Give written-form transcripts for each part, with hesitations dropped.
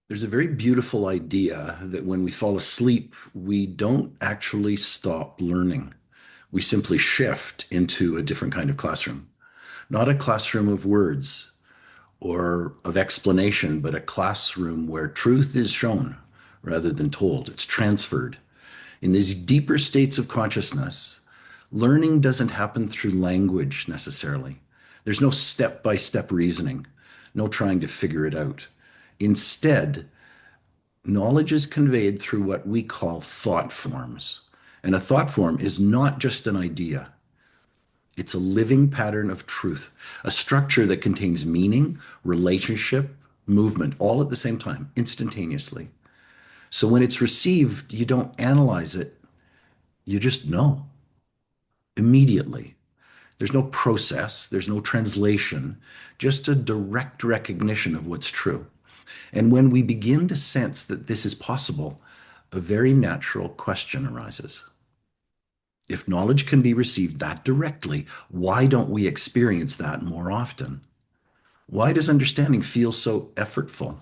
There's a very beautiful idea that when we fall asleep, we don't actually stop learning. We simply shift into a different kind of classroom. Not a classroom of words or of explanation, but a classroom where truth is shown rather than told. It's transferred. In these deeper states of consciousness, learning doesn't happen through language necessarily. There's no step by step reasoning, no trying to figure it out. Instead, knowledge is conveyed through what we call thought forms. And a thought form is not just an idea, it's a living pattern of truth, a structure that contains meaning, relationship, movement, all at the same time, instantaneously. So when it's received, you don't analyze it, you just know immediately. There's no process, there's no translation, just a direct recognition of what's true. And when we begin to sense that this is possible, a very natural question arises. If knowledge can be received that directly, why don't we experience that more often? Why does understanding feel so effortful?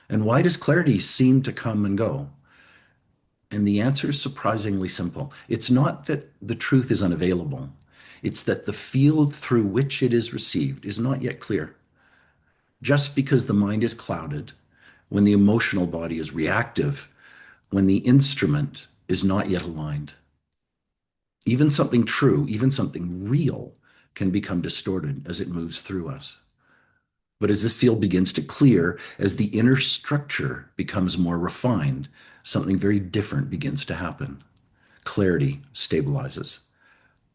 And why does clarity seem to come and go? And the answer is surprisingly simple. It's not that the truth is unavailable, it's that the field through which it is received is not yet clear. Just because the mind is clouded, when the emotional body is reactive, when the instrument is not yet aligned, even something true, even something real, can become distorted as it moves through us. But as this field begins to clear, as the inner structure becomes more refined, something very different begins to happen. Clarity stabilizes,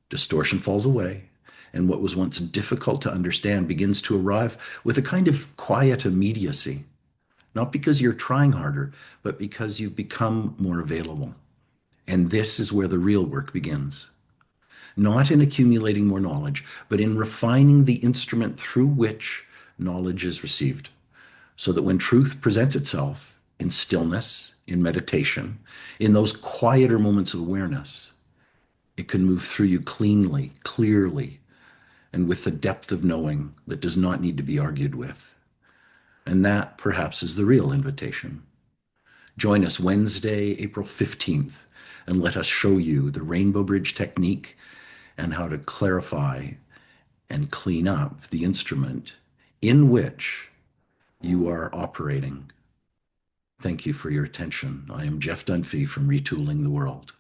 distortion falls away, and what was once difficult to understand begins to arrive with a kind of quiet immediacy, not because you're trying harder, but because you've become more available. And this is where the real work begins. Not in accumulating more knowledge, but in refining the instrument through which knowledge is received, so that when truth presents itself in stillness, in meditation, in those quieter moments of awareness, it can move through you cleanly, clearly, and with the depth of knowing that does not need to be argued with. And that, perhaps, is the real invitation. Join us Wednesday, April 15th, and let us show you the Rainbow Bridge technique and how to clarify and clean up the instrument in which you are operating. Thank you for your attention. I am Jeff Dunphy from Retooling the World.